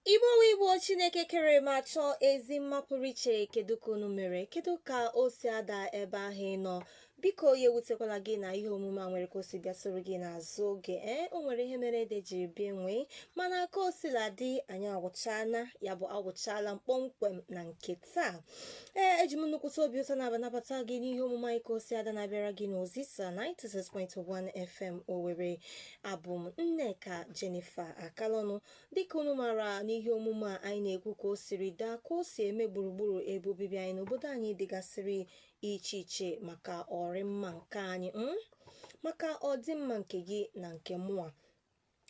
Igbo Chineke kere ma chọọ ezi mma pụrụ iche. Kedu ka unu mere? Kedu ka Osi Ada ebe ahụ ị nọ? Biko ya ewutekwala gị na ihe omume a nwere ka o si bịasoro gị n'azụ oge o nwere ihe mere ede jiri bịa nwee, mana ka o sila dị anyị agwụchala ya, bụ agwụchala kpọmkwem na nke taa. Eji m nnukwute obi ụtọ na-anabata gị n'ihe omume anyị ka Osi Ada na-abịara gị na Ozisa 96.1 FM Owerri. Abụ m Nneka Jennifer Akalọnụ. Dịka unu maara, n'ihe omume a anyị na-ekwu ka o siri daa, ka o si eme gburugburu ebe obibi anyị n'obodo anyị dịgasịrị iche iche, maka ọrịmma nke anyị, maka ọdịmma nke gị na nke mụa.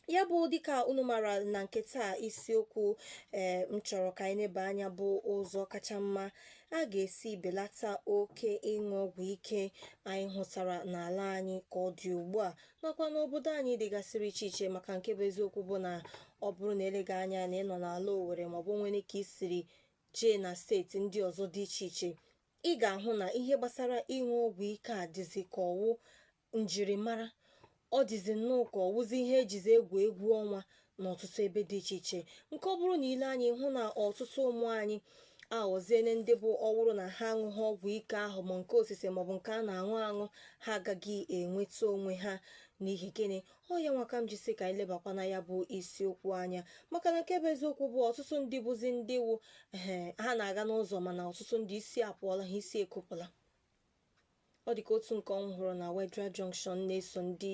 Ya bụ, dịka unu maara, na nke taa isiokwu m chọrọ ka anyị neba anya bụ ụzọ kacha mma a ga-esi belata oke ịṅụ ọgwụ ike anyị hụtara n'ala anyị ka ọ dị ugbu a, nakwa n'obodo anyị dịgasịrị iche iche. Maka nke bụ eziokwu bụ na ọ bụrụ na eleghị anya na ị nọ n'ala Owerri maọbụ nwere ka isiri jee na steeti ndị ọzọ dị iche iche, ị ga-ahụ na ihe gbasara ịṅụ ọgwụ ike a dịzi ka ọwụ njirimara. Ọ dịzi nnọọ ka ọwụzi ihe ejizi egwu ọnwa n'ọtụtụ ebe dị iche iche, nke ọ bụrụ na ile anyị hụ na ọtụtụ ụmụ anyị aghọziene ndị bụ ọwụrụ na ha aṅụghị ọgwụ ike ahụ, ma nke osise maọbụ nke a na-aṅụ aṅụ, ha agaghị enweta onwe ha. N'ihi gịnị? Ọ ya nwaka m jisi ka anyị lebakwana ya bụ isiokwu anya, maka na nke bụ eziokwu bụ ọtụtụ ndị bụzi ndị wu ha na-aga n'ụzọ, mana ọtụtụ ndị isi apụọla, ha isi ekopụla. Ọ dịka otu nke ọ hụrụ na Wedra Junction na-eso ndị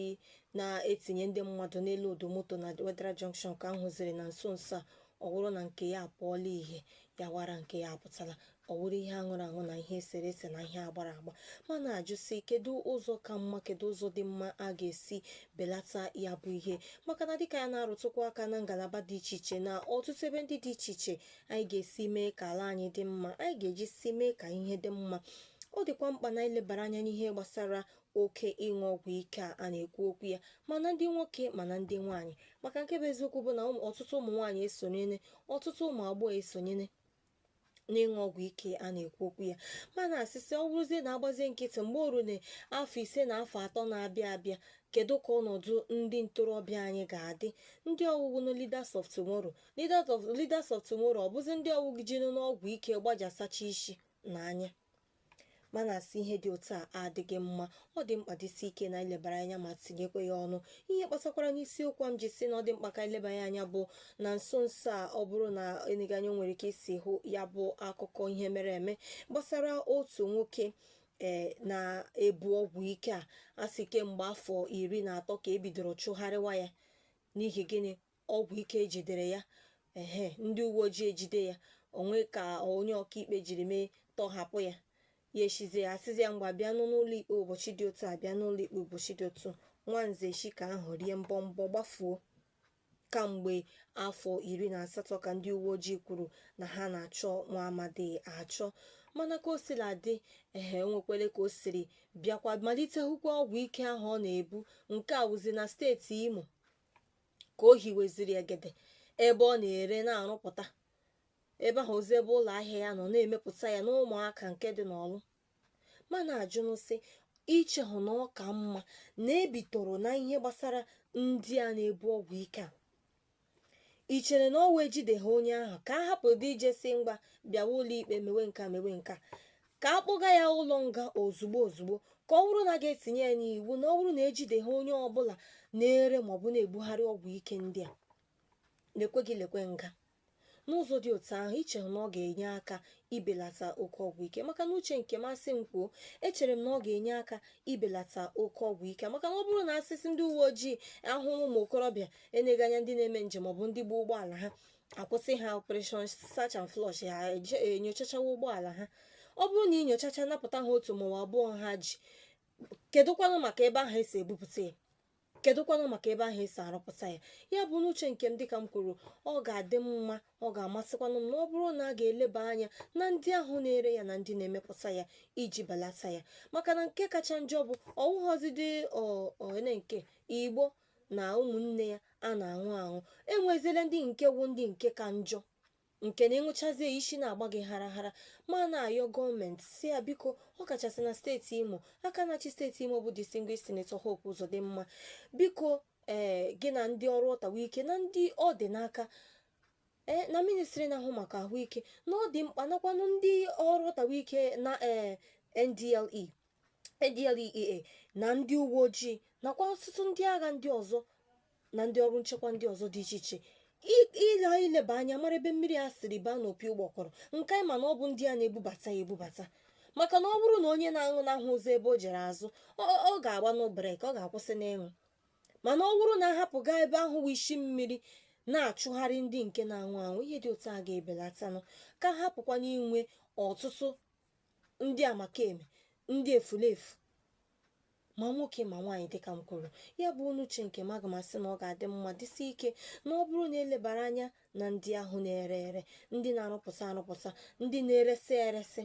na-etinye ndị mmadụ n'elu odo moto na Wedra Junction ka ahụziri na nso nso a. Ọ wụrụ na nke ya apụọla ihe, ya wara nke ya apụtala. Ọ wụrụ ihe aṅụrụ aṅụ na ihe eserese na ihe agbara agba. Mana ajụsị, kedu ụzọ ka mma, kedu ụzọ dị mma a ga-esi belata ya bụ ihe? Maka na dịka ya na-arụtụkwa aka na ngalaba dị iche iche na ọtụtụ ebe ndị dị iche iche, anyị ga-esi mee ka ala anyị dị mma, anyị ga-eji si mee ka ihe dị mma. Ọ dịkwa mkpa na ilebara anya n'ihe gbasara oke ịṅụ ọgwụ ike a na-ekwu okwu ya, mana ndị nwoke mana ndị nwaanyị. Maka nke bụ eziokwu bụ na ọtụtụ ụmụ nwaanyị esonyene, ọtụtụ ụmụ agbọghọ esonyene n'ịṅụ ọgwụ ike a na-ekwu okwu ya. Mana asịsị ọ bụrụzie na-agbazie nkịtị mgbe o rune afọ 5 na afọ 3 na-abịa abịa, kedu ka ọnọdụ ndị ntorobịa anyị ga-adị? Ndị ọwụwụ na leaders of tomorrow, leaders of tomorrow ọ bụzi ndị ọwụwụ jinu n'ọgwụ ike gbajasacha isi n'anya. Mana asị ihe dị otu a adịghị mma. Ọ dị mkpa dịsi ike na ilebara anya ma tinyekwa ya ọnụ. Ihe kpasakwara n'isiokwu m ji si na ọ dị mkpa ka ileba ya anya bụ na nso nso a, ọ bụrụ na enyeghị anya, nwere ike isi hụ ya bụ akụkọ ihe mere eme gbasara otu nwoke na-ebu ọgwụ ike a sị kemgbe afọ 13 ka ebidoro chụgharịwa ya. N'ihi gịnị? Ọgwụ ike ejidere ya, ndị uwe ojii ejide ya, onwe ka onye ọkaikpe jiri mee tọhapụ ya. Ya eshizie asịzi ya mgbe abịanụ n'ụlọ ikpe ụbọchị dị otu, abịa n'ụlọ ikpe ụbọchị dị otu, nwanze echi ka ahụ rie mbọmbọ gbafuo. Kamgbe afọ 18 ka ndị uwe ojii kwuru na ha na-achọ nwa amadi achọ. Mana ka o sila dị, nwekwere ka o siri bịakwa malite hụkwa ọgwụ ike ahụ ọ na-ebu. Nke a wụzi na steeti Imo ka o hiweziri egede ebe ọ na-ere na-arụpụta. Ebe ahụ ozi ebe ụlọ ahịa ya nọ na-emepụta ya na ụmụaka nke dị n'ọlụ. Mana ajụnụsị, iche hụ na ọ ka mma na ebitoro na ihe gbasara ndị a na-ebu ọgwụ ike a. I chere na o wee jide ha onye ahụ ka a hapụ dị ijesi ngwa bịawa ụlọ ikpe mewe nka ka a kpụga ya ụlọ nga ozugbo ka ọ bụrụ na ga-etinye ya n'iwu na ọ bụrụ na ejide ha onye ọbụla na-ere maọbụ na-ebugharị ọgwụ ike ndị a, na-ekweghị lekwe nga. N'ụzọ dị otu ahụ, iche na ọ ga-enye aka ibelata oke ọgwụ ike. Maka na uche nke masị m kwuo, echere m na ọ ga-enye aka ibelata oke ọgwụ ike. Maka na ọ bụrụ na asịsị ndị uwe ojii ahụhụ ụmụ okorobịa eneghị anya ndị na-eme njem maọbụ ndị gba ụgbọala ha, akwụsị ha operation search and flush, ha enyochachawa ụgbọala ha. Ọ bụrụ na inyochacha napụta ha otu maọbụ abụọ ha ji, kedụkwanụ maka ebe ahụ esi ebupụta ya? Kedụkwanụ maka ebe ahụ esi arụpụta ya? Ya bụ n'uche nke m, dịka m kwuru, ọ ga-adị mma, ọ ga-amasịkwanụ m na ọ bụrụ na a ga-eleba anya na ndị ahụ na-ere ya na ndị na-emepụta ya iji belata ya. Maka na nke kacha njọ bụ ọwụghọzidị nke Igbo na ụmụnne ya a na-aṅụ. Enwezile ndị nke wu ndị nke ka njọ, nke na ịṅụchazie isi na-agba gị hara. Ma na-ayọ gọọmenti si ya biko, ọ kachasị na steeti Imo, aka na-achị steeti Imo bụ Distinguished Senator Hope Uzodimma, biko gị na ndị ọrụ ọtawa ike na ndị ọ dị n'aka, na ministri na-ahụ maka ahụike na ọ dị mkpa nakwanụ ndị ọrụ ahụike na NDLEA na ndị uwe ojii nakwa ọtụtụ ndị agha ndị ọzọ na ndị ọrụ nchekwa ndị ọzọ dị iche iche ileba anya mara ebe mmiri a siri baa n'opi ụgbọkọrọ nke anyị ma na ọ bụ ndị a na-ebubata ya ebubata, maka na ọ bụrụ na onye na-aṅụ n'ahụ ụzọ ebe o jere azụ ọ ga-agba n'brek, ọ ga-akwụsị n'ịṅụ. mana ọ bụrụ na ahapụ gaa ebe ahụ wụ isi mmiri na-achụgharị ndị nke na-anwụ anwụ, ihe dị otu a ga-ebelatanụ, ka hapụkwa n'inwe ọtụtụ ndị amakeme, ndị efulefu, ma nwoke ma nwaanyị dịka m kwuru. Ya bụ n'uche nke m, aga m asị na ọ ga-adị mma dịsị ike na ọ bụrụ na elebara anya na ndị ahụ na-ere ere, ndị na-arụpụta, ndị na-eresi eresi,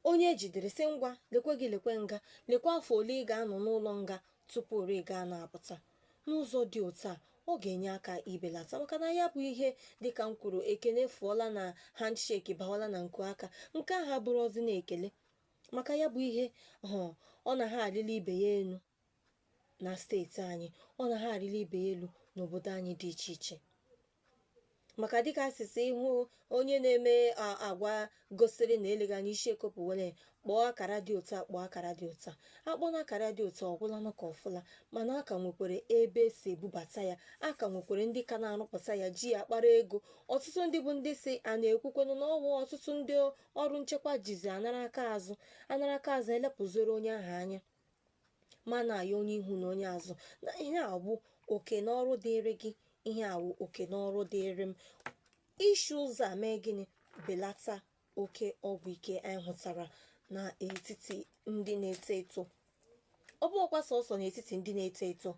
onye ejidere sị ngwa lekwe gị lekwe nga, lekwa afọ ole ị ga-anọ n'ụlọ nga tupu ore gaa na-apụta. N'ụzọ dị otu a, ọ ga-enye aka ibelata, maka na ya bụ ihe dịka m kwuru, ekele fụọla na handshake bawala na nku aka, nke ahụ abụrụ ozi na ekele, maka ya bụ ihe ọ na ha arịla ibe ya elu na steeti anyị, ọ na ha arịla ibe ya elu n'obodo anyị dị iche iche. maka dịka asịsị ịhụ onye na-eme agwa gosiri na elega n'isi ekopụ were kpọọ akara dị otu a, kpọọ akara dị otu a, akpọ na akara dị otu a, ọgwụla ka ọfụla, mana aka nwekwere ebe esi ebubata ya, aka nwekwere ndị ka na-arụpụta ya ji ya kpara ego. Ọtụtụ ndị bụ ndị si a na-ekwukwenụ na ọnwụ ọtụtụ ndị ọrụ nchekwa jizi anara aka azụ elepụzoro onye ahụ anya, mana ya onye ihu na onye azụ, na ihe a bụ oke n'ọrụ dịrị gị, ihe awụ oke n'ọrụ dịrị m, isi ụzọ a mee gịnị, belata oke ọgwụ ike anyị hụtara n'etiti ndị na-eto eto. ọ bụ ọkwa sọsọ n'etiti ndị na-eto eto,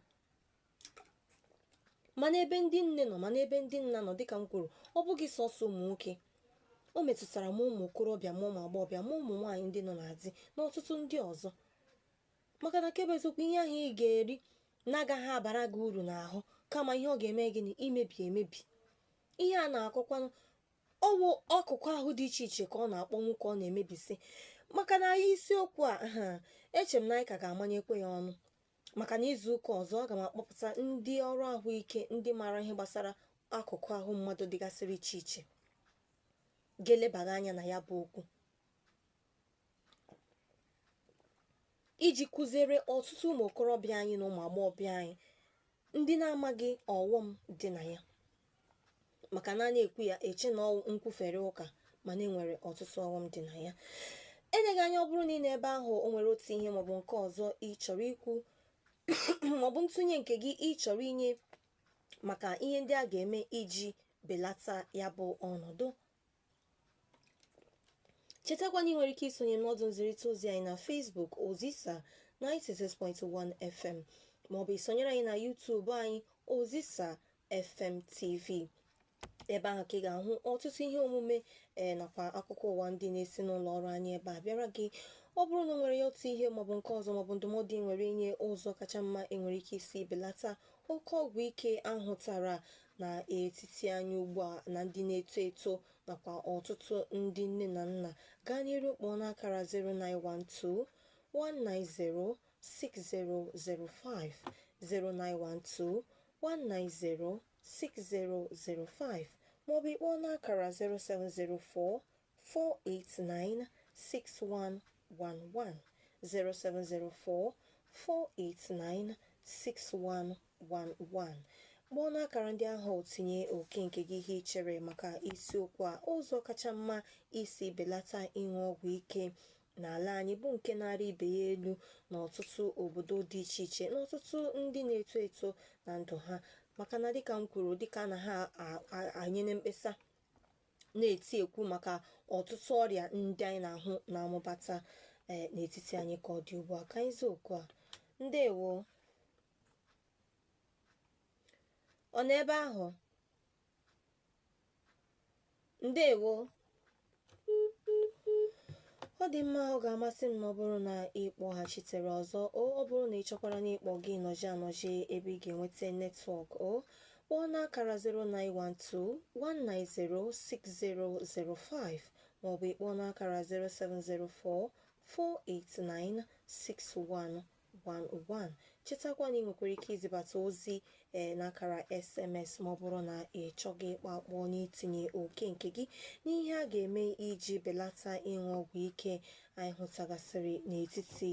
mana ebe ndị nne nọ, mana ebe ndị nna nọ, dịka m kwuru, ọ bụghị sọsọ ụmụ nwoke, o metụtara m ụmụ okorobịa, ma ụmụ agbọghọbịa, ma ụmụ nwaanyị ndị nọ na di na ọtụtụ ndị ọzọ. maka na kebe eziokwu, ihe ahụ ị ga-eri na-agaghị abara gị uru n'ahụ, kama ihe ọ ga-eme gịnị, imebi emebi. ihe a na-akọkwanụ ọwụ akụkụ ahụ dị iche iche ka ọ na-akpọnwụ, ka ọ na-emebisi. maka na isiokwu a eche m na anyị ka ga-amanyekwe ya ọnụ, maka na izu ụka ọzọ aga m akpọpụta ndị ọrụ ahụike, ndị maara ihe gbasara akụkụ ahụ mmadụ dịgasịrị iche iche, ga-elebaga anya na ya bụ okwu, iji kụziere ọtụtụ ụmụ okorobịa anyị na ụmụ agbọghọbịa anyị ndị na-amaghị ọghọm dị na ya. maka na a na-ekwu ya eche na nkwufere ụka, mana enwere ọtụtụ ọghọm dị na ya. eleghị anya, ọ bụrụ na ị na ebe ahụ o nwere otu ihe maọbụ nke ọzọ ị chọrọ ikwu maọbụ ntụnye nke gị ị chọrọ inye maka ihe ndị a ga-eme iji belata ya bụ ọnọdụ, chetakwana ị nwere ike isonye n'ọdụ nzirịta ozi anyị na Facebook Ozisa 96.1 FM, maọbụ isonyere anyị na YouTube anyị Ozisa FM TV. ebe ahụ ka ị ga-ahụ ọtụtụ ihe omume nakwa akụkọ ụwa ndị na-esi n'ụlọ ọrụ anyị ebe a bịara gị. ọ bụrụ na o nwere ya otu ihe maọbụ nke ọzọ, maọbụ ndụmọdụ ị nwere inye ụzọ kacha mma enwere ike isi belata oke ọgwụ ike ahụtara n'etiti anyị ugbu a na ndị na-eto eto nakwa ọtụtụ ndị nne na nna, gaa n'iru kpọọ n'akara 0912 190 6005 0912 190 6005, maọbụ ikpọọ n'akara 0704 489 6111 0704 489 6111. kpọọ n'akara ndị ahụ tinye oke nke gị ihe ichere maka isiokwu a, ụzọ kacha mma isi belata ịṅụ ọgwụ ike n'ala anyị bụ nke na-arị ibe ya elu n'ọtụtụ obodo dị iche iche, n'ọtụtụ ndị na-eto eto na ndụ ha. maka na dịka m kwuru, dịka na ha anyere mkpesa na-eti ekwu maka ọtụtụ ọrịa ndị anyị na-ahụ na-amụbata n'etiti anyị ka ọ dị ugbu a. ka anyị zie okwu a, ndewo, ọ nọ ebe ahụ, ndewo. ọ dị mma, ọ ga-amasị m na ọ bụrụ na ị kpọghachitere ọzọ, ọ bụrụ na ị chọkwara na ịkpọ gị nọji ebe ị ga-enweta netwọk, kpọọ n'akara 0912 190 6005 maọbụ ịkpọọ n'akara 0704 489 6111 1111. chetakwa na ị nwekwara ike izibata ozi n'akara SMS ma ọ bụrụ na ị chọghị ịkpọ akpọ n'itinye oke nke gị n'ihe a ga-eme iji belata ịṅụ ọgwụ ike anyị hụtagasịrị n'etiti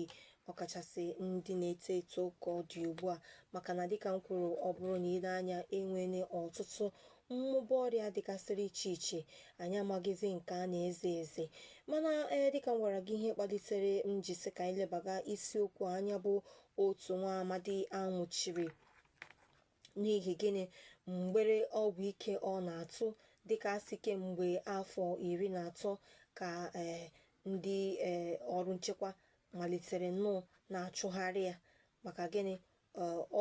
ọkachasị ndị na-eto eto ka ọ dị ugbu a, maka na dịka m kwuru, ọ bụrụ na ile anya enwene ọtụtụ mmụba ọrịa dịgasịrị iche iche, anyị amaghịzi nke a na-eze eze. Mana dịka m gwara gị, ihe kpalitere m ji sị ka anyị lebaga isiokwu anya bụ otu nwa amadi anwụchiri n'ihi gịnị? Mgbere ọgwụ ike ọ na-atụ, dịka asị kemgbe afọ 13 ka ndị ọrụ nchekwa malitere nnọọ na-achụgharị ya. Maka gịnị?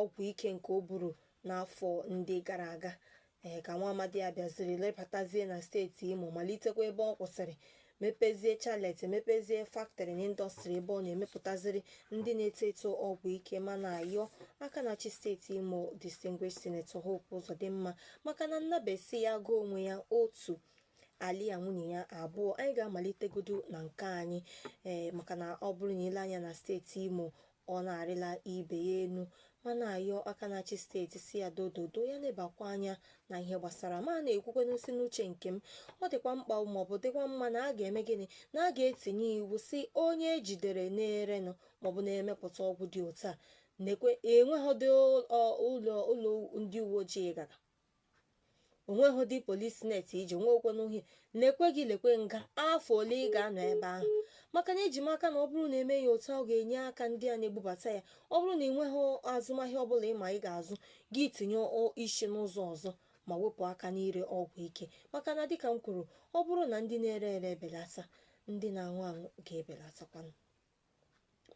Ọgwụ ike nke o buru n'afọ ndị gara aga. Ka nwa amadi a bịaziri lebatazie na steeti Imo, malitekwa ebe ọ kwụsịrị, mepezie chalet, mepezie factory na indọstrị ebe ọ na-emepụtaziri ndị na-eto eto ọgwụ ike. Mana ayọ aka na-achị steeti Imo Distinguished Senator Hope Uzodimma maka na nnabesi ya gụọ onwe ya otu ali ya nwunye ya abụọ. Anyị ga-amalitegodu na nke anyị maka na ọ bụrụ na ile anya na steeti Imo, ọ na-arịla ibe ya enu. Mana ayọ aka na-achị steeti si ya dododo ya lebakwa anya na ihe gbasara ma na-ekwukwe n'osi n'uche nke m, ọ dịkwa mkpa maọbụ dịkwa mma na a ga-eme gịnị, na a ga-etinye iwu si onye ejidere na-erenụ maọbụ na-emepụta ọgwụ dị otu a enweghịdị ụlọ ndị uwe ojii gara, onweghịdị polisi net iji nwekwe n'uhie, lekwe gị lekwe nga afọ ole ị ga-anọ ebe ahụ. Maka na eji m aka na ọ bụrụ na eme ya otu ọ ga-enye aka ndị a na-ebubata ya. Ọ bụrụ na ị nweghị azụmahịa ọbụla ịma ị ga-azụ, gị tinye isi n'ụzọ ọzọ ma wepụ aka n'ire ọgwụ ike. Maka na dịka m kwuru, ọ bụrụ na ndị na-ere ere ebelata, ndị na-aṅụ aṅụ ga-ebelatakwanụ.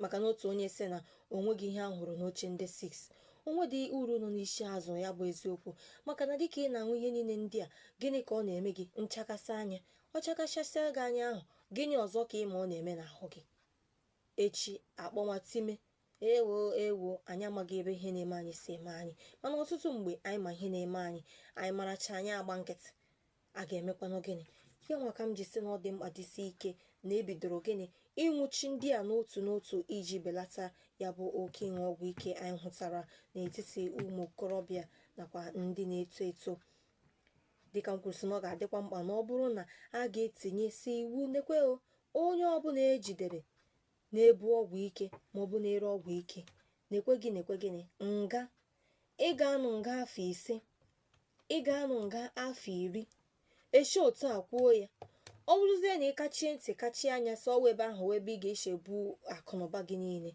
Maka na otu onye sị na onweghị ihe ahụrụ n'oche ndị 6, onwedị uru nọ n'isi azụ ya bụ eziokwu. Maka na dịka ị na-aṅụ ihe niile ndị a, gịnị ka ọ na-eme gị? Nchakasị anya. Ọ chakachasịa gị anya ahụ, gịnị ọzọ ka ịma ọ na-eme n'ahụ gị? Echi akpọnwa time, ewo anyị amaghị ebe ihe na-eme anyị si eme anyị. Mana ọtụtụ mgbe anyị ma ihe na-eme anyị, anyị maracha anyị agba nkịtị, a ga-emekwanụ gịnị? Ya nwa ka m ji si na ọ dị mkpa dịsi ike na ebidoro gịnị ịnwụchi ndị a n'otu n'otu iji belata ya bụ oke ịṅụ ọgwụ ike anyị hụtara n'etiti ụmụ okorobịa nakwa ndị na-eto eto. Dịka m kwuru sị na ọ ga-adịkwa mkpa na ọ bụrụ na a ga-etinyesi iwu nekwe onye ọbụla ejidere na-ebu ọgwụ ike maọbụ na-ere ọgwụ ike, nekwe gịnị nga. Ị ga-anụ nga afọ 5, ị ga-anụ nga afọ 10. Echi otu a kwuo ya. Ọ bụrụzie na ị kachie ntị kachie anya sọ ebe ahụ ebe ị ga-echebu akụnụba gị niile,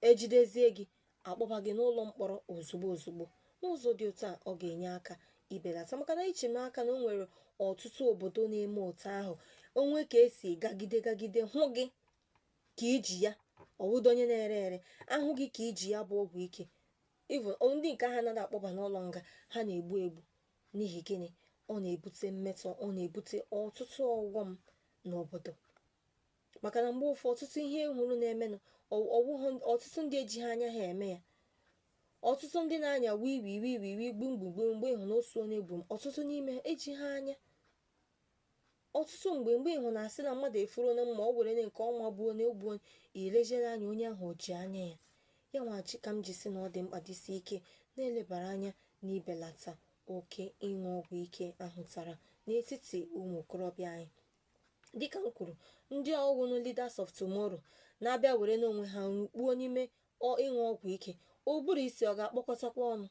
ejidezie gị akpọba gị n'ụlọ mkpọrọ ozugbo. N'ụzọ dị otu a, ọ ga-enye aka ibelata. Maka na iche m aka na o nwere ọtụtụ obodo na-eme otu ahụ. Onwe ka esi gagide hụ gị ka iji ya, ọwụdo onye na-ere ere ahụ gị ka iji ya bụ ọgwụ ike, ndị nke ha anaghị akpọba n'ụlọ nga, ha na-egbu n'ihi gịnị? Ọ na-ebute mmetọ, ọ na-ebute ọtụtụ ọghọm n'obodo. Maka na mgbe ụfọdụ ọtụtụ ihe hụrụ na-emenụ, ọtụtụ ndị ejighị anya ha eme ya. Ọtụtụ ndị na-anya wiwi gbumgbugbu mgbe ịhụ na osu onye bụ ọtụtụ n'ime ejighị anya. Ọtụtụ mgbe ịhụ na-asị na mmadụ efuru na mma, ọ were nke ọma gbuo na ogbuo, ilejere anya onye ahụ o ji anya ya. Ya nwachi ka m ji si na ọ dị mkpa dịsi ike na-elebara anya na ibelata oke ịṅụ ọgwụ ike ahụtara n'etiti ụmụ okorobịa anyị. Dịka m kwuru, ndị ọgwụnụ leaders of tomorrow na-abịa were n'onwe ha kpuo n'ime ịṅụ ọgwụ ike. Ụbụrụ isi ọ ga-akpọkọtakwa ọnụ?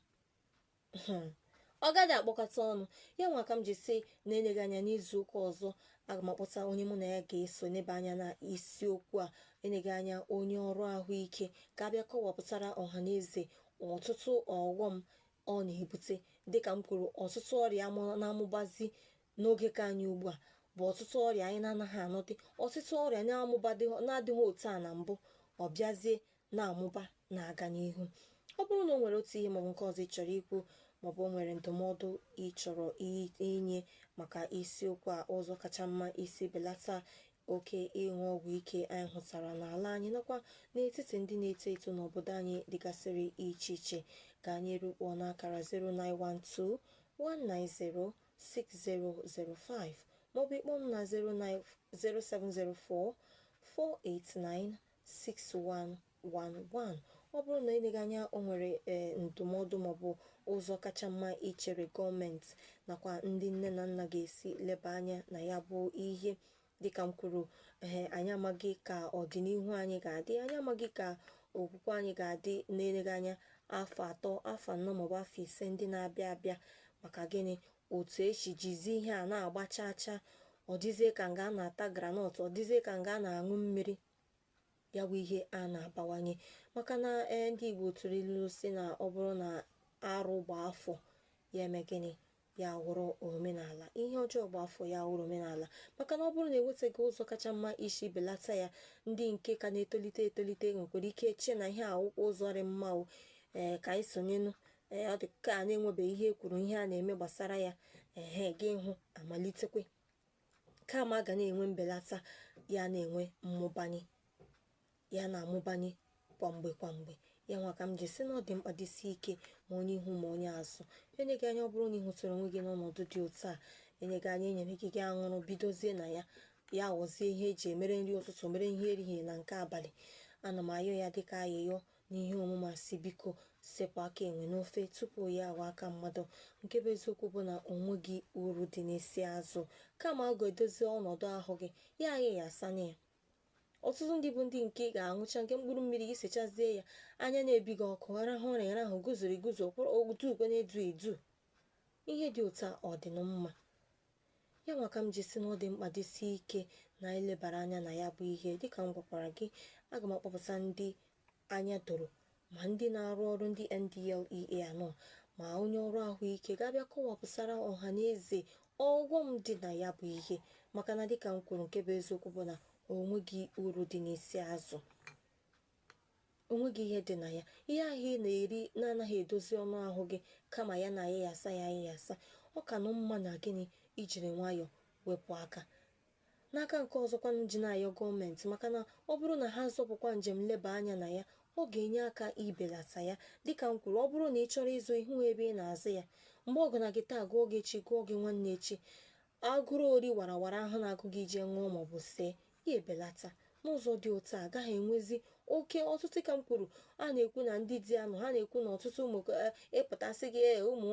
Ọ gaghị akpọkọta ọnụ. Ya nwa ka m ji si na-enyeghị anya n'izu ụka ọzọ, aga m akpọta onye mụ na ya ga-eso nebe anya na isiokwu a. Enyeghị anya onye ọrụ ahụike ga-abịa kọwapụtara ọha na eze ọtụtụ ọghọm ọ na-ebute. Dịka m kwuru, ọtụtụ ọrịa na-amụbazi n'oge ka anyị ugbu a bụ ọtụtụ ọrịa anyị na-anaghị anọdị, ọtụtụ ọrịa na-adịghị otu a na mbụ, ọ bịazie na-amụba na-aga n'ihu. Ọ bụrụ na o nwere otu ihe maọbụ nke ọzọ ị chọrọ ikwu, maọbụ o nwere ndụmọdụ ị chọrọ inye maka isiokwu a, ụzọ kacha mma isi belata oke ịṅụ ọgwụ ike anyị hụtara n'ala anyị nakwa n'etiti ndị na-eto eto n'obodo anyị dịgasịrị iche iche, ka anyị rukpọọ n'akara 09121906005 maọbụ ịkpọ m na 0704 4896111. ọ bụrụ na eleghị anya o nwere ndụmọdụ maọbụ ụzọ kacha mma ichere gọọmenti nakwa ndị nne na nna ga-esi leba anya na ya bụ ihe. Dịka m kwuru, anyị amaghị ka ọdịnihu anyị ga-adị, anyị amaghị ka okwukwe anyị ga-adị na-eleghị anya afọ 3, afọ 4 maọbụ afọ 5 ndị na-abịa abịa. Maka gịnị? Otu echi jizi ihe a na-agba chaa chaa, ọ dịzie ka nga a na-ata granọt, ọ dịzie ka nga a na-aṅụ mmiri. Ya bụ ihe a na-abawanye maka na ndị Igbo tụrụ ilu si na ọ bụrụ na arụ gba afọ ya eme gịnị, ya wụrụ omenala. Ihe ọjọọ gba afọ ya wụrụ omenala, maka na ọ bụrụ na ewetaghị ụzọ kacha mma isi belata ya, ndị nke ka na-etolite etolite nwekwara ike che na ihe awụkwa ụzọ dị mma ka anyị sonyenụ. Ọ dị ka a na-enwebeghị ihe ekwuru, ihe a na-eme gbasara ya gị hụ amalitekwe, kama a ga na-enwe mbelata, ya na-enwe mmụbanye, ya na-amụbanye kwamgbe kwamgbe. Ya nwa ka m ji si na ọ dị mkpa dịsi ike ma onye ihu ma onye azụ. Enyeghị anya, ọ bụrụ na ị hụtara onwe gị n'ọnọdụ dị otu a, enyeghị anya enyere gị aṅụrụ bidozie na ya ghọzie ihe eji emere nri ụtụtụ, mere ihe erihie na nke abalị. Ana m ayọ ya dịka ayịyọ n'ihe omume a si biko sepụ aka enwe n'ofe tupu ya awa aka mmadụ. Nke bụ eziokwu bụ na onweghị uru dị n'isi azụ, kama a ga-edozi ọnọdụ ahụ gị, ya ayị ya asana ya. Ọtụtụ ndị bụ ndị nke ga-aṅụcha nke mkpụrụ mmiri gị sechazie ya, anya na-ebi gị ọkụ, arahụ ụra ahụ guzoro eguzo, otu ukwe na-edu edu. Ihe dị otu a ọ dị mma? Ya nwa ka m ji si na ọ dị mkpa dịsi ike na elebara anya na ya bụ ihe. Dịka m gwakwara gị, aga m akpọpụta ndị anya doro, ma ndị na-arụ ọrụ ndị NDLEA anọ, ma onye ọrụ ahụike ga-abịa kọwapụsara ọha na eze ọghọm dị na ya bụ ihe. Maka na dịka m kwuru, nke bụ eziokwu bụ na onweghị uru dị n'isi azụ, onweghị ihe dị na ya. Ihe ahụ ị na-eri na-anaghị edozi ọnụ ahụ gị, kama ya na ayịyasa ya ayịyasa. Ọ ka nọ mma na gịnị, ijiri nwayọọ wepụ aka. N'aka nke ọzọkwanụ ji na-ayọ gọọmenti, maka na ọ bụrụ na ha zọpụkwa njem leba anya na ya, ọ ga-enye aka ibelata ya. Dịka m kwuru, ọ bụrụ na ị chọrọ ịzụ ihu ebe ị na-azụ ya, mgbe ọgụ na gị taa gụọ gị echi, gụọ gị nwanne echi, agụrụ ori warawara ahụ na-agụ gị ije ṅụọ maọbụ see, ya ebelata. N'ụzọ dị otu a agaghị enwezi oke ọtụtụ. Ka m kwuru, a na-ekwu na ndị di anụ, ha na-ekwu na ọtụtụ ịpụtasị gị ụmụ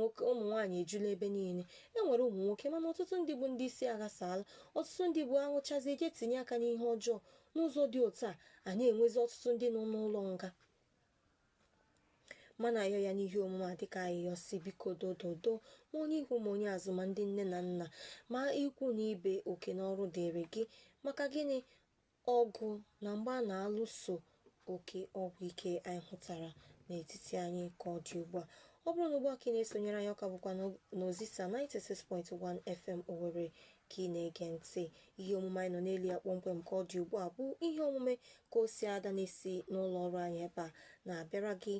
nwaanyị ejula ebe niile. Enwere ụmụ nwoke, mana ọtụtụ ndị bụ ndị isi aghasala. Ọtụtụ ndị bụ aṅụchazi eje tinye aka n'ihe ọjọọ. N'ụzọ dị otu a, a na-enwezi ọtụtụ ndị nọ n'ụlọ nga. Mana ayọ ya n'ihe omume a dịka ayịyọ si biko dododo, ma onye ihu ma onye azụ, ma ndị nne na nna, ma ikwu na ibe, oke n'ọrụ dịrị gị. Maka gịnị? Ọgụ na mgba na-alụso oke ọgwụ ike anyị hụtara n'etiti anyị ka ọ dị ugbu a. Ọ bụrụ na ugbu a ka ị na-esonyere anyị, ọka bụkwa n'Ozisa 96.1 FM Owerri ka ị na-ege ntị. Ihe omume anyị nọ n'elu ya kpọmkwem ka ọ dị ugbu a bụ ihe omume ka Osi Ada na-esi n'ụlọ ọrụ anyị ebe a na-abịara gị.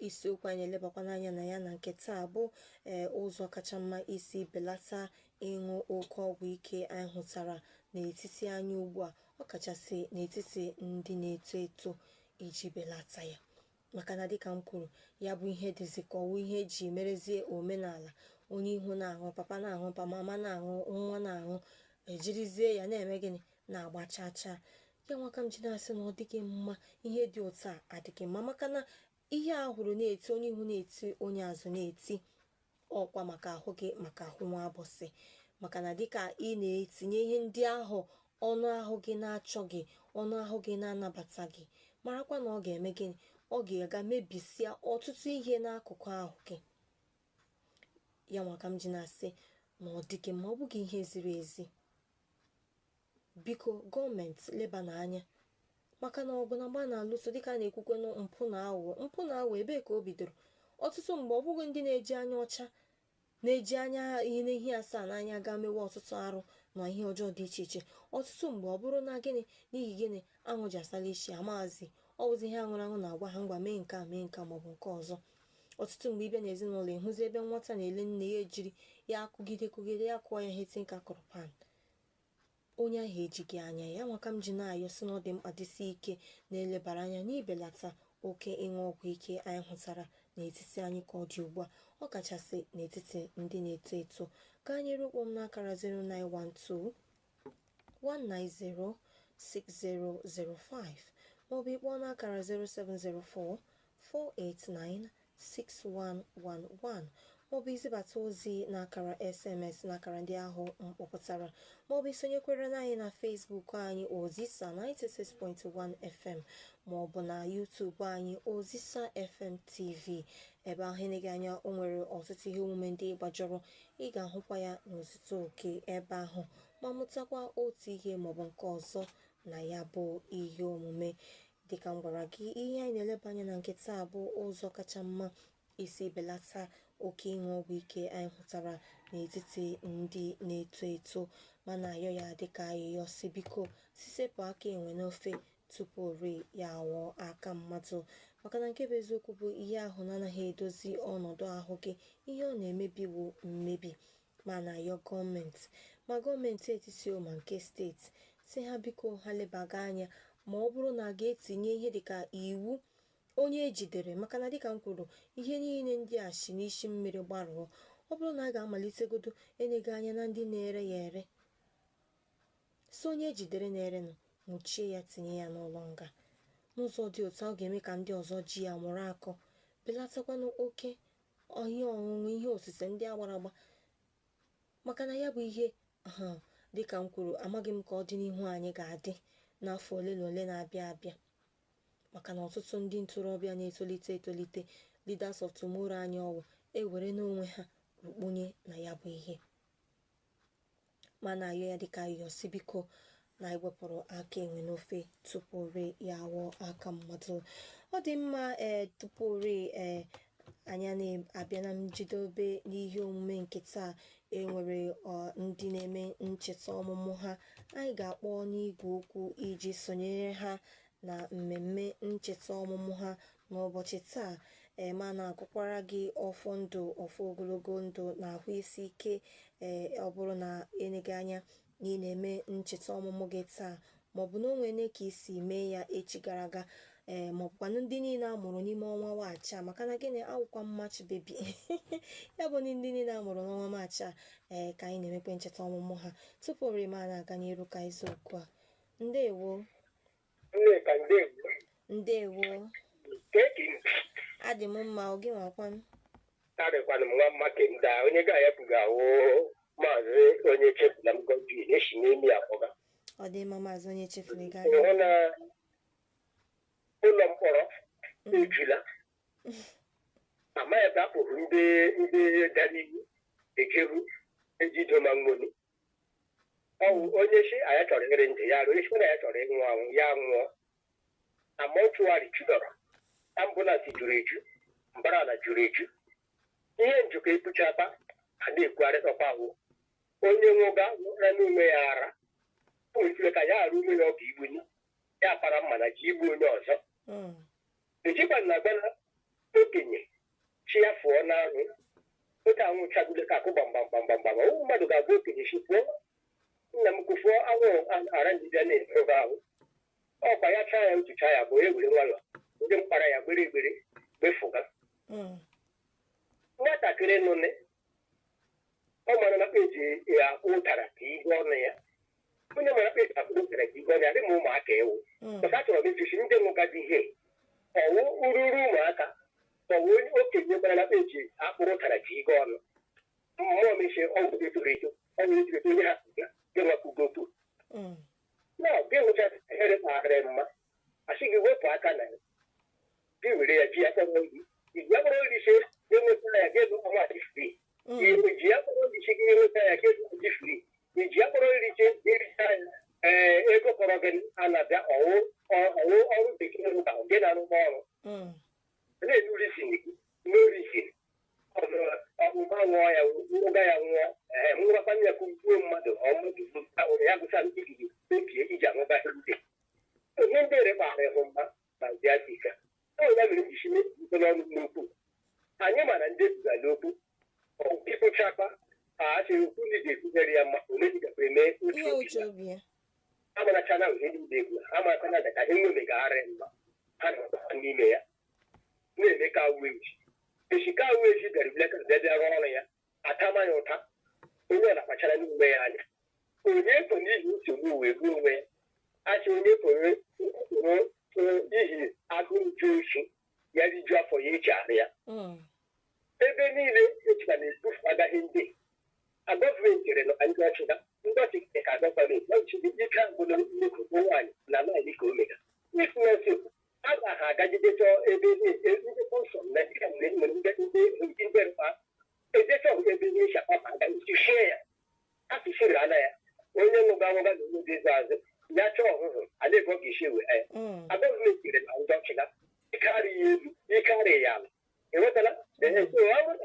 Isiokwu anyị elebakwana anya na ya na nke taa bụ ụzọ kacha mma isi belata ịṅụ oke ọgwụ ike anyị hụtara n'etiti anyị ugbu a, ọkachasị n'etiti ndị na-eto eto, iji belata ya. Maka na dịka m kwuru, ya bụ ihe dịzi ka ọwụ ihe eji merezie omenala. Onye ihu na-aṅụ, papa na-aṅụ, mama na-aṅụ, nwa na-aṅụ, ejirizie ya na-eme gịnị, na-agba chaa chaa. Ya nwa ka m ji na-asị na ọ dịghị mma. Ihe dị otu a adịghị mma, maka na ihe a hụrụ na-eti, onye ihu na-eti, onye azụ na-eti, ọkwa maka ahụ gị, maka ahụ nwa abọsị. Maka na dịka ị na-etinye ihe ndị ahụ ọnụ ahụ gị na-achọ gị, ọnụ ahụ gị na-anabata gị, marakwa na ọ ga-eme gịnị, ọ ga-aga mebisia ọtụtụ ihe n'akụkụ ahụ gị. Ya nwa ka m ji na-asị na ọ dịghị mma, ọ bụghị ihe ziri ezi. Biko gọọmenti leba n'anya, maka na ọgụ na mgba na-alụso, dịka a na-ekwukwe na mpụ na aghụghọ ebee ka o bidoro? Ọtụtụ mgbe ọ bụghị ndị na-eji anya ọcha, na-eji anya ihe n'ihe asaa n'anya ga mewe ọtụtụ arụ na ihe ọjọọ dị iche iche. Ọtụtụ mgbe ọ bụrụ na gịnị, n'ihi gịnị, aṅụ ji asala isi amazi, ọ bụzi ihe aṅụrụ aṅụ na-agwa ha ngwa mee nke a mee nke maọbụ nke ọzọ. Ọtụtụ mgbe ịbịa n'ezinụlọ, ịhụzi ebe nwata na-ele nne ya, ejiri ya kụgide ya kụọ ya heti nka kụrụ pan, onye ahụ ejighị anya ya. Maka m ji na-ayọ si na ọ dị mkpa dịsi ike na-elebara anya n'ibelata oke ịṅụ ọgwụ ike anyị hụtara n'etiti anyị ka ọ dị ugbu a, ọkachasị n'etiti ndị na-eto eto. Ka anyị rukpọm n'akara 0912 190 6005 maọbụ ịkpọọ n'akara 0704 489-6111 maọbụ izibata ozi n'akara SMS n'akara ndị ahụ mkpọpụtara maọbụ isonyekwere anyị na Facebook anyị Ozisa 96.1 FM maọbụ na YouTube anyị Ozisa FM TV. Ebe ahụ eneghị anya o nwere ọtụtụ ihe omume ndị gbajọrọ, ị ga-ahụkwa ya n'ozito oke ebe ahụ ma mụtakwa otu ihe maọbụ nke ọzọ na ya bụ ihe omume. Dịka m gwara gị, ihe anyị na-eleba anya na nke taa bụ ụzọ kacha mma isi belata oke ịṅụ ọgwụ ike anyị hụtara n'etiti ndị na-eto eto ma na-ayọ ya dịka ayịyọ si biko sisepụ aka enwe n'ofe tupu ori ya awọ aka mmadụ, maka na nke bụ eziokwu bụ ihe ahụ na-anaghị edozi ọnọdụ ahụ gị, ihe ọ na-emebi bụ mmebi. Ma na-ayọ gọọmenti etiti ma nke steeti si ha biko ha lebaga anya ma ọ bụrụ na a ga-etinye ihe dịka iwu onye ejidere, maka na dịka m kwuru ihe niile ndị a si n'isi mmiri gbarụọ. Ọ bụrụ na a ga-amalitegodo enyego anya na ndị na-ere ya ere, so onye ejidere na-erenụ nwụchie ya, tinye ya n'ụlọ nga. N'ụzọ dị otu ọ ga-eme ka ndị ọzọ ji ya mụrụ akọ, belatakwanụ oke ihe ọṅụṅụ ihe osise ndị agbara agba, maka na ya bụ ihe dịka m kwuru amaghị m ka ọdịnihu anyị ga-adị n'afọ ole na ole na-abịa abịa, maka na ọtụtụ ndị ntorobịa na-etolite leaders of tomorrow anyị ọwụ ewere n'onwe ha rukpunye na ya bụ ihe. Mana ayọ ya dịka ayọ si biko na iwepụrụ aka enwe n'ofe tupu ori ya awọ aka mmadụ. Ọ dị mma tupu ori anya na-abịa na njidobe n'ihe omume nke taa, enwere ndị na-eme ncheta ọmụmụ ha. Anyị ga-akpọ n'igwe okwu iji sonyere ha na mmemme ncheta ọmụmụ ha n'ụbọchị taa. Ma na-agụkwara gị ọfọ ndụ, ọfọ ogologo ndụ na ahụ isi ike. Ọ bụrụ na eneghị anya na ị na-eme ncheta ọmụmụ gị taa maọbụ na onwere ka isi mee ya echi gara aga, maọbụkwanụ ndị niile amụrụ n'ime ọnwa Maachị a, maka na gịnị awụkwa March baby ya bụ ndị niile amụrụ n'ọnwa Maachị a ka anyị na-emekwe ncheta ọmụmụ ha. Tupu orima na-aga n'iru ka isiokwu a. Ndewo. Adị m mma, oge nwakwan. Adịkwana m nwa mma kemda onye ga-ayapụga awụ maazị onye chefula m Godwin esi n'emi akpọga. Ọ dị mma maazị onye chefula ị hụ na ụlọ mkpọrọ ejula amaghị ebe akpụrụ ndị dara iwu ejeru ejido ma nwoni ọwụ onye si anya chọrọ ire nje ya arụ, onye si na ya chọrọ ịnwụ anwụ ya nwụọ na mọchụarị judọrọ, ambụlansị juru eju, mbara ala juru eju, ihe njikọ ebuchapa a na-ekwugharịtakwa ahụ onye nwụga nwụra n'ume ya ara, o nwere ka ya arụ ume ya ọ ga igbunye ya para mma na ji igbu onye ọzọ. Ejikwa na agbana okenye chi ya fụọ n'ahụ oge anwụ chagide ka akụ gbamgbamgbamgbam ọwụ mmadụ ga-agwa okenye chi pụọ nna m kwụfụọ anwụ ara njide na-efe ahụ ọkwa ya chaa ya utucha ya bụ ewere nwayọ ndị mkpara ya gbere egbere kpefuga. Nwatakịrị nụne ọ mara na peji ya ụtara ka ihe ọnụ ya, onye mara peji akpụ ụtara ka ihe ọnụ ya dị ma ụmụaka ewu maka achọrọ m echichi ndị nwụgadị ihe ọwụ ururu ụmụaka ọwụ okenye gbara na peji akpụrụ ụtara ka ihe ọnụ mmụọ mechi ọgwụ etoro eto ọgwụ etoro eto onye ha ga-enwepụgopu na gị hụcha here kpagharị mma asị gị wepụ aka na ya gị were ya ji ya kpọrọ nri iji ya kpọrọ nri si enwetara ya ga-elu ọnwa dị fri iji ya kpọrọ nri si gị enweta ya ga-elu dị fri iji ya kpọrọ nri si ga-erita ya ego kpọrọ gị a na-abịa ọwụ ọrụ bekee rụta gị na-arụgba ọrụ na-enu rizin gị n'orizin ọgbụgba nwụọ ya ụga ya nwụọ nwụrakwana ya kugbuo mmadụ ọmụdụ ya gụsa ndị gị kpebie iji anwụba ndị ihe ndị ere gbara ịhụ mma na ndị Afrịka ọ ya mere isi mepụta n'ọnụ n'okwu anyị mana ndị ebugala okwu ịkpụchakwa asịrị okwu ndị ga-ekwunyere ya mma ole dị gakwa eme uche obi ya amarachana ihe ndị egwu amarakwana daka ihe nwemegagharị mma ha na n'ime ya na-eme ka weji eshika weji bịara bileka bịa rụọ ọrụ ya atamanya ụta onye ọ na-akpachara n'ume ya anya onye kpo n'ihi nsogbu wee gbuo onwe ya achị onye kporo ihi agụụ ju ochi ya rijuo afọ ya eji arụ ya ebe niile ejikwa na-ebufu agaghị ndị a gọọmenti rere ndị ọchịga ndị ọchịga ka gọọmenti ọchịga ike agwụla nnukwu nwaanyị na naanị ka omega ifunesi a ga-ha agagide chọọ ebe ndị kọnsọm na dịka mgbe ndị mkpa ejecha ebe ihe shakpapa aga ntichie ya asụsịrị ala ya onye nwụga nwụga na onye dị azụ ya chọọ ọhụhụ ala ebe ọ ga-esi ewe ya gọọmenti rere na ndị ọchịga ịkarị ya elu ịkarị ya ala enwetala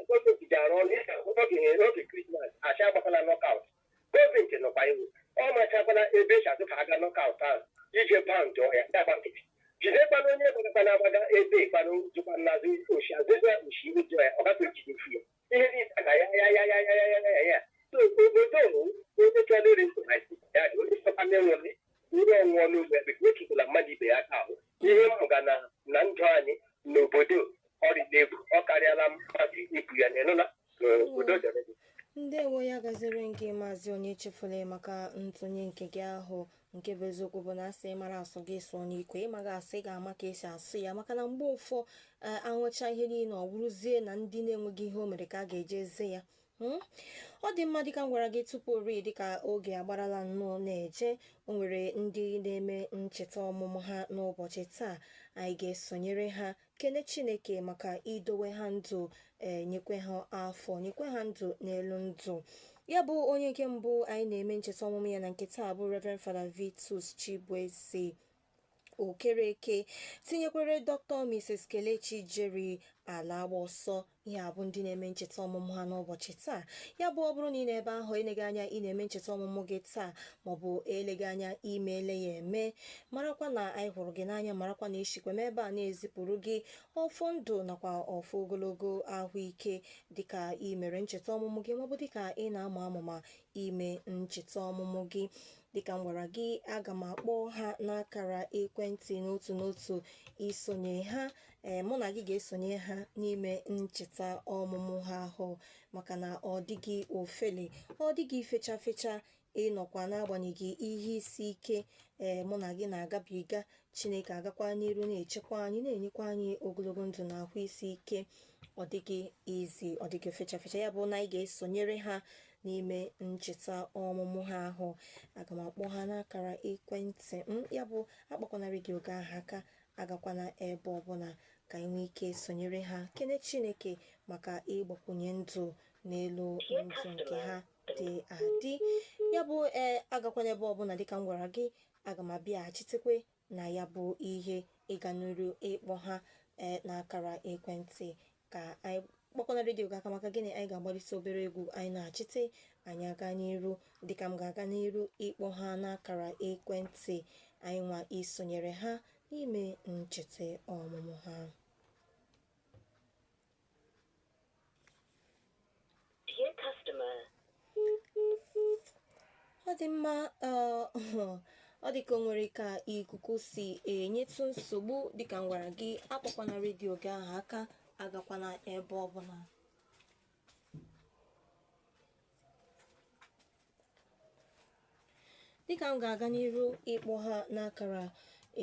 gọọmenti ji arụ ọrụ oge krismas acha agbakwala nọkaụt gọọmenti nọkwa iwu ọ machakwala ebe eji atụfa aga nọkaụt ahụ ije paụnd ọhịa dagba nkịtị jidekwana onye gbagakwana agbaga ebe ịkpanụ jụkwa n'azụ oshi azụzụ oshi ụjọ ya ọ gafere jide fu ya ihe niile na ya obodo onye chọrọ iri ntụhaisi ya dị onye sọkwa na-enwere ihe ọṅụṅụ n'ugbo ebe ka etukwala mmadụ ibe ya aka ahụ ihe mmụga na ndụ anyị n'obodo ọrịa egwu ọ karịala mmadụ ibu ya n'enụla obodo dere gị ndị enwe ya gaziri nke maazị onye chefula maka ntụnye nke gị ahụ nke bụ eziokwu bụ na asị mara asụ gị sụọ n'ikwe ịmaghị asị ga-ama ka esi asụ ya maka na mgbe ụfọ anwụcha ihe niile ọ bụrụzie na ndị na-enweghị ihe o mere ka a ga-eje eze ya ọ dị mma dịka m gwara gị tupu ori dịka oge agbarala nnọọ na-eje o nwere ndị na-eme ncheta ọmụmụ ha n'ụbọchị taa anyị ga-esonyere ha kene Chineke maka idowe ha ndụ nyekwe ha afọ nyekwe ha ndụ n'elu ndụ ya bụ onye nke mbụ anyị na-eme ncheta ọmụmụ ya na nke taa bụ Reverend Father Vitus Chibueze Okereke tinyekwere Dr. Mrs. Kelechi Jerry ala agba ọsọ ihe a bụ ndị na-eme ncheta ọmụmụ ha n'ụbọchị taa ya bụ ọ bụrụ na ị na-ebe ahụ eleghị anya ị na-eme ncheta ọmụmụ gị taa maọbụ eleghị anya imeele ya eme marakwa na anyị hụrụ gị n'anya marakwa na eshikwa m ebe a na-ezipụrụ gị ọfọ ndụ nakwa ọfọ ogologo ahụike dịka ị mere ncheta ọmụmụ gị maọbụ dịka ị na-amụ amụma ime ncheta ọmụmụ gị dịka m gwara gị aga m akpọ ha n'akara ekwentị n'otu n'otu isonye ha mụ na gị ga-esonye ha n'ime ncheta ọmụmụ ha ahụ maka na ọ dịghị ofele ọ dịghị fecha fecha ịnọkwa n'agbanyeghị ihe isi ike mụ na gị na-agabiga Chineke agakwa n'iru na-echekwa anyị na-enyekwa anyị ogologo ndụ na ahụ isi ike ọ dịghị izi ọ dịghị fecha fecha ya bụ na anyị ga-esonyere ha n'ime ncheta ọmụmụ ha ahụ aga m akpọ ha n'akara ekwentị ya bụ akpọkwana redio ga aha aka agakwana ebe ọbụla ka anyị nwee ike sonyere ha kene Chineke maka ịgbakwunye ndụ n'elu ndụ nke ha dị adị ya bụ agakwana ebe ọbụla dịka m gwara gị aga m abịaghachitekwe na ya bụ ihe ịga n'iru ịkpọ ha n'akara ekwentị ka anyị kpọkwana redio ga aka maka gịnị anyị ga-agbalite obere egwu anyị na-achịte anyị aga n'iru dịka m ga-aga n'iru ịkpọ ha n'akara ekwentị anyị nwa isonyere ha n'ime ncheta ọmụmụ ha ọ dị mma ọ dịka o nwere ka ikuku si enyetụ nsogbu dịka m gwara gị akpọkwana redio gị ahụ aka agakwana ebe ọbụla dịka m ga-aga n'iru ịkpọ ha n'akara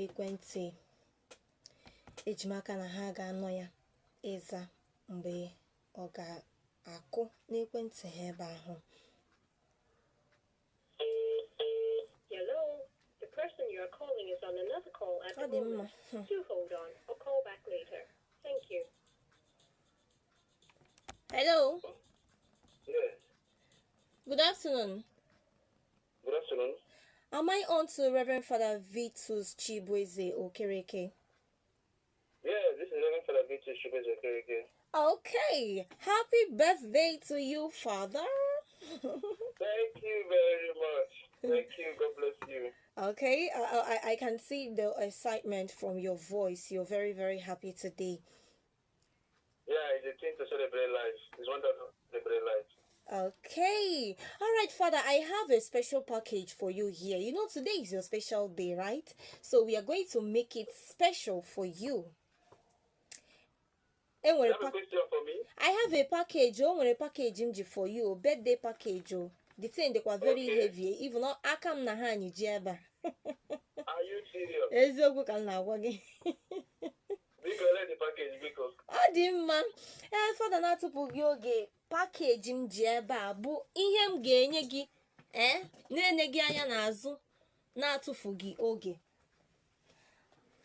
ekwentị ejimaka na ha ga-anọ ya ịza mgbe ọ ga-akụ n'ekwentị ha ebe ahụ You are calling is on another call at the moment. Do hold on. I'll call back later. Thank you. Hello. Yes. Good afternoon. Good afternoon. Am I on to Reverend Father Vitus Chibueze Okereke? Yeah, this is Reverend Father Vitus Chibueze Okereke. Okay. Happy birthday to you, Father. Thank you very much. Thank you. God bless you. Okay, I can see the excitement from your voice. You're very, very happy today. Yeah, it's a thing to celebrate life. It's wonderful to celebrate life. Okay. All right, Father, I have a special package for you here. You know, today is your special day, right? So we are going to make it special for you. You have a question for me? I have a package. Oh, a package for you. Birthday package. Oh. The thing they were very heavy. Even though I come na hani jeba. Are you serious? Eziokwu ka na agwa gị. Biko Ọ dị mma. Fada na-atụpụ gị oge pakeji m ji ebe a bụ ihe m ga-enye gị na-enye gị anya n'azụ na-atụfu gị oge.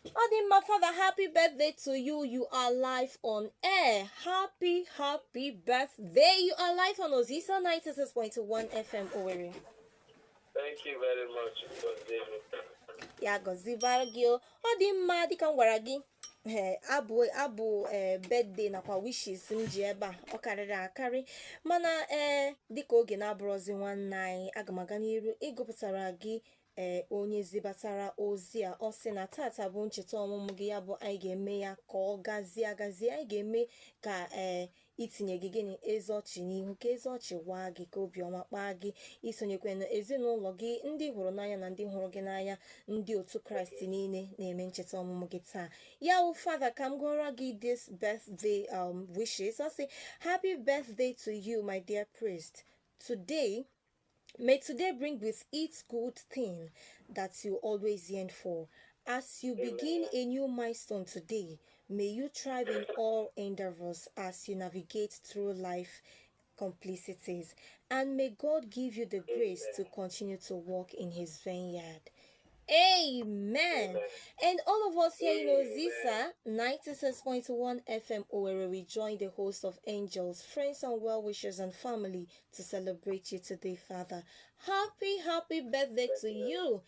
Ọ dị mma, Father, happy birthday to you. You are live on air. Happy birthday. You are live on Ozisa 96.1 FM Owerri. Thank you very much. Ya gọzibara gị. Ọ dị mma, dịka m gwara gị abụ birthday nakwa wishes m ji ebe a ọ karịrị akarị, mana dịka oge na-abụrụzi nwanne anyị, aga m aga n'iru ịgụpụtara gị onye zibatara ozi a. Ọ sị na tata bụ ncheta ọmụmụ gị, ya bụ anyị ga-eme ya ka ọ gazie agazie. Anyị ga-eme ka itinye gị gịnị ezi ọchị n'ihu, ka ezi ọchị waa gị, ka obiọma kpaa gị, isonyekwe na ezinụlọ gị, ndị hụrụ n'anya na ndị hụrụ gị n'anya, ndị otu Kraịst niile na-eme ncheta ọmụmụ gị taa. Ya wụ Father, ka m gụọrọ gị this birthday wishes. Ọ sị, happy birthday to you, my dear priest. May today bring with it good thing that you always yearn for. As you begin a new milestone today, may you thrive in all endeavors as you navigate through life complicities. And may God give you the grace to continue to walk in his vineyard. Amen. And all of us here in Ozisa 96.1 FM Owerri, we join the host of angels, friends and well-wishers and family to celebrate you today, Father. Happy birthday to you.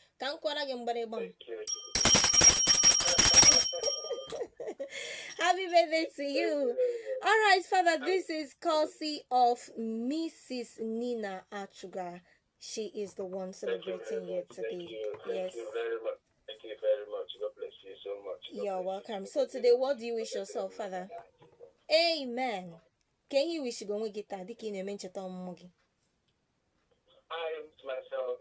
Happy birthday to you. All right, Father, this is courtesy of Mrs. Nina Achuga. She is the one celebrating you today. Yes. Thank you very much. Thank you very much. God bless you so much. You're welcome. So today, what do you wish yourself, Father? Amen. Can you wish you go get that? I myself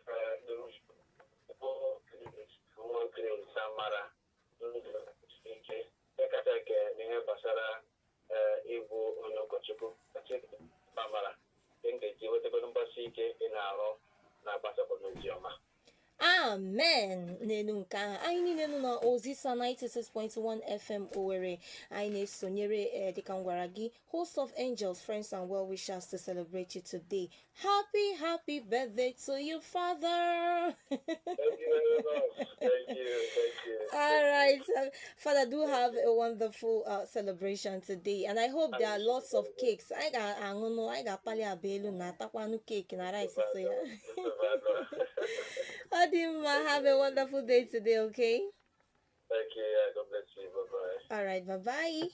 Amen. Nenunka. I need to know Ozisa 96.1 FM Owerri. I need Sonyere Dekangwaragi, host of angels, friends, and well wishers to celebrate you today. Happy birthday to you, Father. Thank you very much. Thank you. All right, Father, do have a wonderful celebration today, and I hope there are lots of cakes. I got pali abelu na takwanu cake na rice so yeah. Adima, have a wonderful day today, okay? Thank you. Yeah, God bless you. Bye-bye. All right, bye-bye.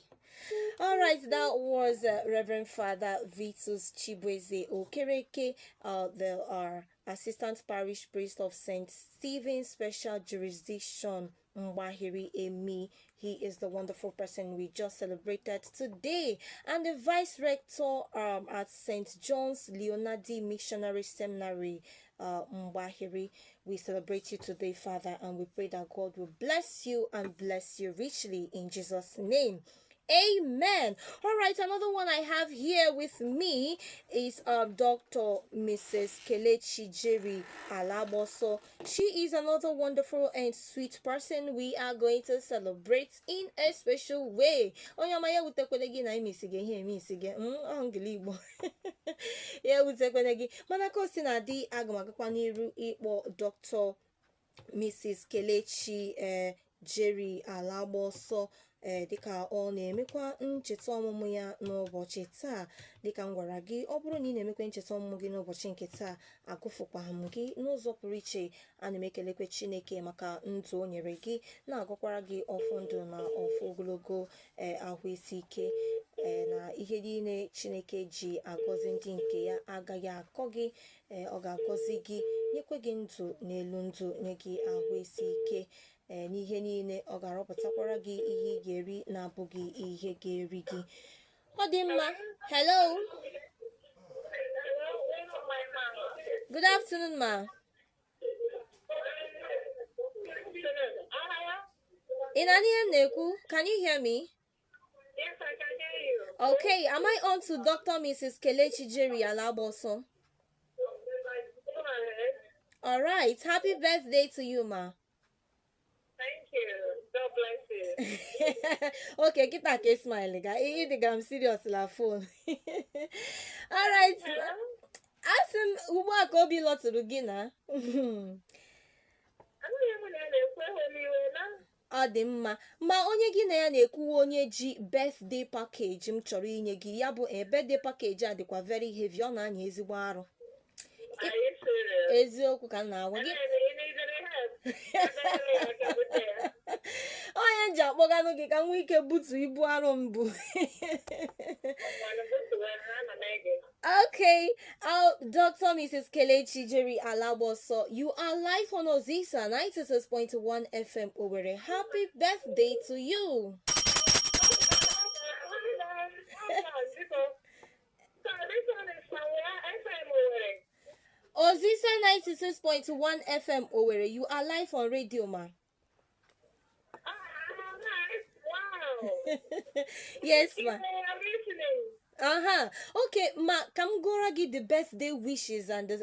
All right, that was Reverend Father Vitus Chibweze Okereke, the Assistant Parish Priest of St. Stephen's Special Jurisdiction, Mbahiri Emi. He is the wonderful person we just celebrated today. And the Vice Rector at St. John's Leonardi Missionary Seminary, Mbahiri. We celebrate you today, Father, and we pray that God will bless you and bless you richly in Jesus' name. Amen. All right, another one I have here with me is Dr. Mrs. Kelechi Jerry Alaboso. She is another wonderful and sweet person we are going to celebrate in a special way. Onyamaya utekwelegi na imisige here imisige. Angelibo. Yeah, utekwelegi. Manako sinadi agamagakwa niru ikpo Dr. Mrs. Kelechi Jerry Alaboso. Dịka ọ na-emekwa ncheta ọmụmụ ya n'ụbọchị taa. Dịka m gwara gị, ọ bụrụ na ị na-emekwa ncheta ọmụmụ gị n'ụbọchị nke taa, agụfụkwa m gị n'ụzọ pụrụ iche. Ana m ekelekwe Chineke maka ndụ o nyere gị, na-agụkwara gị ọfụ ndụ na ọfụ ogologo ahụ isi ike, na ihe niile Chineke ji agọzi ndị nke ya agaghị akọ gị. Ọ ga-agọzi gị, nyekwe gị ndụ n'elu ndụ, nye gị ahụ isi ike. N'ihe niile ọ ga-arọpụtakwara gị ihe ị ga-eri na-abụghị ihe ga-eri gị. Ọ dị mma. Hello. Good afternoon, ma. Can you hear me? Yes, I can hear you. Okay, am I on to Dr. Mrs. Kelechi Jerry Alaboso? Go ahead. All right. Happy birthday to you, ma. Thank you. God bless you. Okay, kita ke smile ga. I think I'm serious la phone. All right. Asim ugbu a ka obi lọtụrụ gị na. Ọ dị mma ma onye gị na ya na-ekwuwe onye ji birthday package m chọrọ inye gị ya bụ birthday package a dịkwa very heavy ọ na-anya ezigbo arụ eziokwu ka m na-agwa gị onye nji akpọganụ gị ka m nwee ike butu ibu arụ mbụ Okay, Dr. Mrs. Kelechi Jerry Alaboso, you are live on Ozisa 96.1 FM Owerri. Happy birthday to you! Ozisa 96.1 FM Owerri, you are live on radio, ma. Wow! Yes, ma. I'm listening. Okay, ma, come go give the birthday wishes and the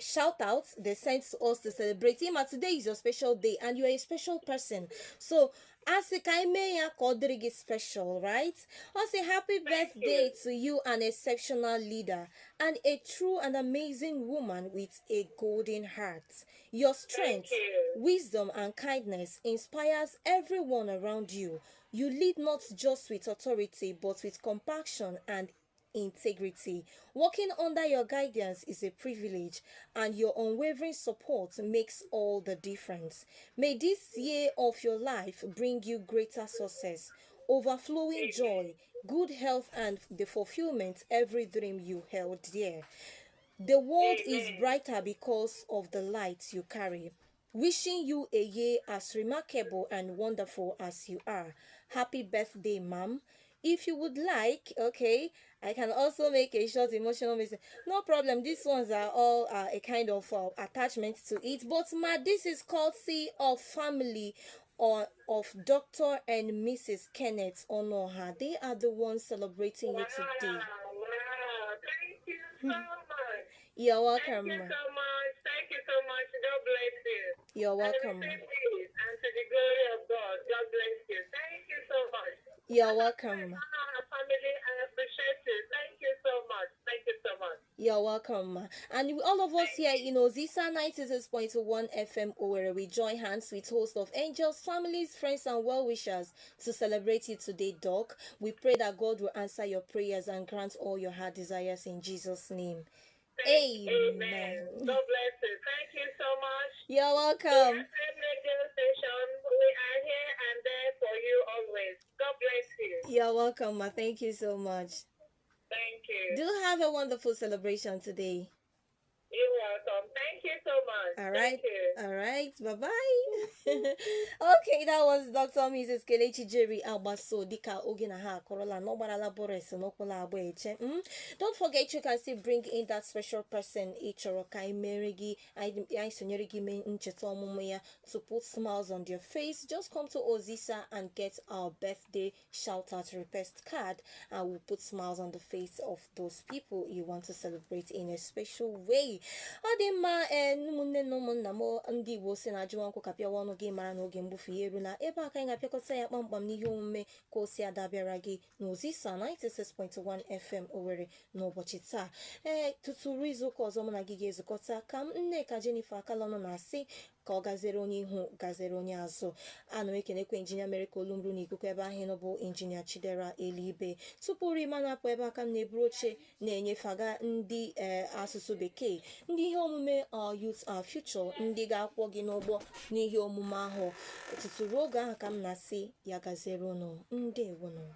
shout outs they sent to us to celebrate him. Today is your special day and you are a special person. So as a Kaimeya Kodrigi special, right? I'll say happy birthday to you, an exceptional leader and a true and amazing woman with a golden heart. Your strength, wisdom, and kindness inspires everyone around you. You lead not just with authority, but with compassion and integrity. Working under your guidance is a privilege, and your unwavering support makes all the difference. May this year of your life bring you greater success, overflowing joy, good health, and the fulfillment every dream you held dear. The world is brighter because of the light you carry. Wishing you a year as remarkable and wonderful as you are. Happy birthday, ma'am. If you would like, okay, I can also make a short emotional message. No problem. These ones are all a kind of attachment to it. But ma, this is courtesy of family or of Dr. and Mrs. Kenneth Onoha. They are the ones celebrating you today. Wow. Thank you so much. You're welcome. Thank you so much. Thank you so much. God bless you. You're welcome. And to the glory of God. God bless you. Thank you so much. You're welcome. Family, I appreciate you. Thank you so much. Thank you so much. You're welcome. And all of us here, Ozisa 96.1 FM Owerri, we join hands with hosts of angels, families, friends, and well-wishers to celebrate you today, Doc. We pray that God will answer your prayers and grant all your heart desires in Jesus' name. Amen. God bless you. Thank you so much. You're welcome. Radio station, we are here and there for you always. God bless you. You're welcome, ma. Thank you so much. Thank you. Do have a wonderful celebration today. You're welcome. Thank you so much. All right. Thank you. All right. Bye-bye. Okay, that was Dr. Mrs. Kelechi Jerry Albaso Dika Oginaha Korola Nobarala Bores Nokola Abueche. Don't forget you can still bring in that special person Ichorokai Merigi I Sunyerigi Men Inchetomumea to put smiles on your face. Just come to Ozisa and get our birthday shout out request card and we'll put smiles on the face of those people you want to celebrate in a special way. Ọ dị mma ụmụnne na ụmụnna m ndị Igbo si na ajụwa nkwụ kapịawa ọnụ gị mara n'oge mgbufu ya eru na ebe aka anyị ga-apịakọta ya kpamkpam n'ihe omume ka Osi Ada bịara gị n'Ozisa 96.1 FM Owerri n'ụbọchị taa. Tutu izuụka ọzọ mụ na gị ga-ezukọta ka m Nneka Jennifer Akalọnụ na-asị ka ọ gazere onye ihu gazere onye azụ. Ana m ekenekwa injinia mere ka olu mrụ n'ikuku ebe ahụ nọ bụ injinia Chidera Elibe. Tupu Rima na-apụ ebe aka m na-eburu oche na-enyefaga ndị asụsụ bekee ndị ihe omume Youth Our Future ndị ga-akwọ gị n'ụgbọ n'ihe omume ahụ. Tutu ruo oge ahụ ka m na-asị ya gazere unu. Ndeewonu.